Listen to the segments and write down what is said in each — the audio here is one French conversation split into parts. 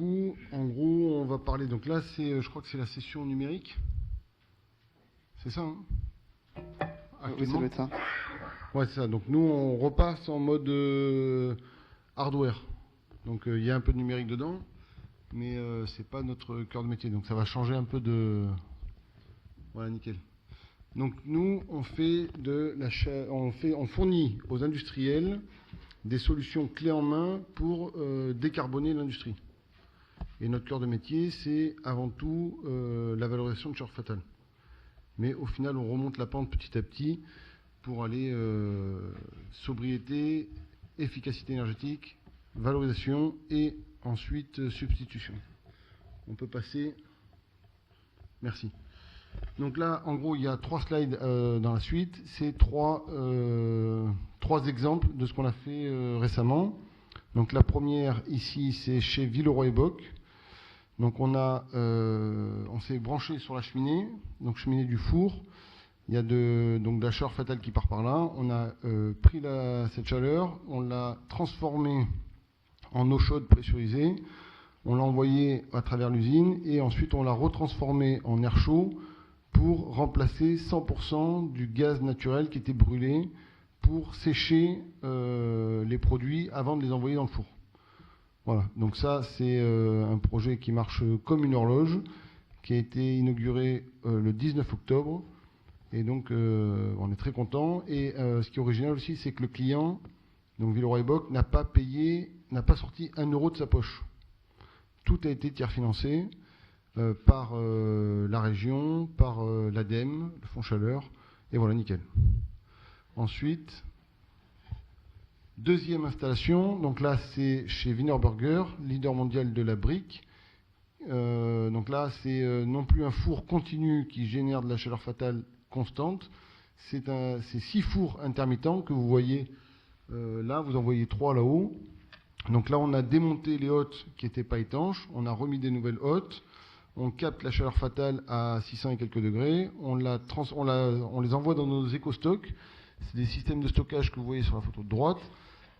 coup, en gros, on va parler. Donc là, je crois que c'est la session numérique. C'est ça, hein? Oui, ça doit être ça. Ouais, c'est ça. Donc nous, on repasse en mode hardware. Donc il y a un peu de numérique dedans, mais c'est pas notre cœur de métier. Donc ça va changer un peu de. Voilà, nickel. Donc nous, on fournit aux industriels des solutions clés en main pour décarboner l'industrie. Et notre cœur de métier, c'est avant tout la valorisation de chaleur fatale. Mais au final, on remonte la pente petit à petit pour aller sobriété, efficacité énergétique, valorisation et ensuite substitution. On peut passer. Merci. Donc là, en gros, il y a 3 slides dans la suite. C'est trois exemples de ce qu'on a fait récemment. Donc la première, ici, c'est chez Villeroy-et-Boch. Donc on s'est branché sur la cheminée, donc cheminée du four. Il y a de la chaleur fatale qui part par là. On a pris cette chaleur, on l'a transformée en eau chaude pressurisée. On l'a envoyée à travers l'usine et ensuite on l'a retransformée en air chaud pour remplacer 100% du gaz naturel qui était brûlé pour sécher les produits avant de les envoyer dans le four. Voilà, donc ça c'est un projet qui marche comme une horloge, qui a été inauguré le 19 octobre. Et donc on est très content. Et ce qui est original aussi, c'est que le client, donc Villeroy-et-Boch, n'a pas sorti 1 euro de sa poche. Tout a été tiers financé par la région, par l'ADEME, le Fonds Chaleur, et voilà, nickel. Ensuite, deuxième installation, donc là c'est chez Wienerberger, leader mondial de la brique. Donc là c'est non plus un four continu qui génère de la chaleur fatale constante, c'est 6 fours intermittents que vous voyez là, vous en voyez 3 là-haut. Donc là on a démonté les hottes qui n'étaient pas étanches, on a remis des nouvelles hottes. On capte la chaleur fatale à 600 et quelques degrés, on les envoie dans nos éco-stocks, c'est des systèmes de stockage que vous voyez sur la photo de droite,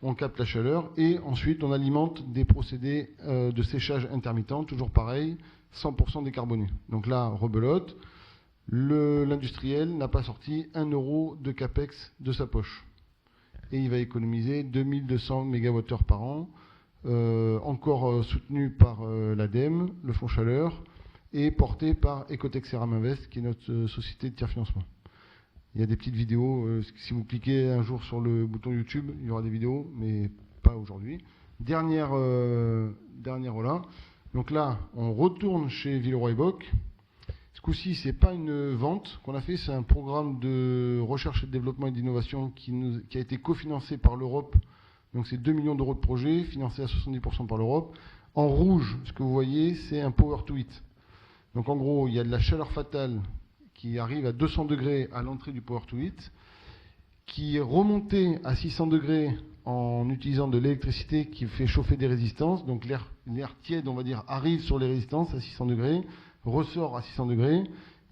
on capte la chaleur et ensuite on alimente des procédés de séchage intermittent, toujours pareil, 100% décarbonés. Donc là, rebelote, l'industriel n'a pas sorti 1 euro de CAPEX de sa poche. Et il va économiser 2200 MWh par an, encore soutenu par l'ADEME, le Fonds Chaleur, et porté par Ecotech Ceram Invest, qui est notre société de tiers financement. Il y a des petites vidéos, si vous cliquez un jour sur le bouton YouTube, il y aura des vidéos, mais pas aujourd'hui. Dernière là. Donc là, on retourne chez Villeroy-et-Boch. Ce coup-ci, ce n'est pas une vente qu'on a fait, c'est un programme de recherche et de développement et d'innovation qui a été cofinancé par l'Europe. Donc c'est 2 millions d'euros de projet, financé à 70% par l'Europe. En rouge, ce que vous voyez, c'est un power to heat. Donc en gros, il y a de la chaleur fatale qui arrive à 200 degrés à l'entrée du power to heat, qui est remontée à 600 degrés en utilisant de l'électricité qui fait chauffer des résistances. Donc l'air tiède, on va dire, arrive sur les résistances à 600 degrés, ressort à 600 degrés.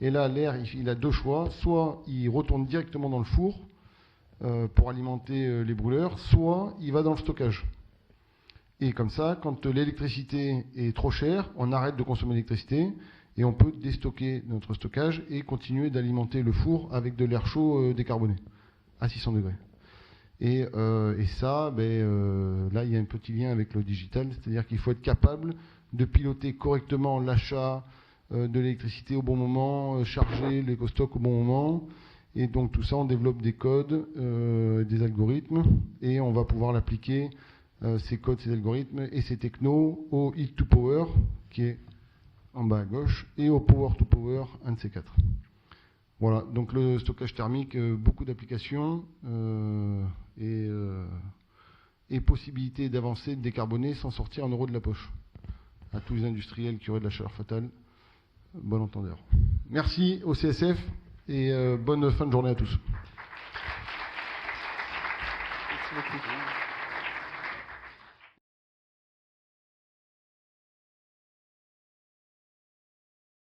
Et là, l'air, il a 2 choix. Soit il retourne directement dans le four pour alimenter les brûleurs, soit il va dans le stockage. Et comme ça, quand l'électricité est trop chère, on arrête de consommer l'électricité et on peut déstocker notre stockage et continuer d'alimenter le four avec de l'air chaud décarboné à 600 degrés. Et ça, là, il y a un petit lien avec le digital, c'est-à-dire qu'il faut être capable de piloter correctement l'achat de l'électricité au bon moment, charger l'éco-stock au bon moment. Et donc tout ça, on développe des codes, des algorithmes, et on va pouvoir l'appliquer, ces codes, ces algorithmes et ces technos au Heat to Power, qui est en bas à gauche, et au Power to Power, un de ces 4. Voilà, donc le stockage thermique, beaucoup d'applications et possibilité d'avancer, de décarboner sans sortir 1 euro de la poche. À tous les industriels qui auraient de la chaleur fatale, bon entendeur. Merci au CSF et bonne fin de journée à tous. Merci beaucoup.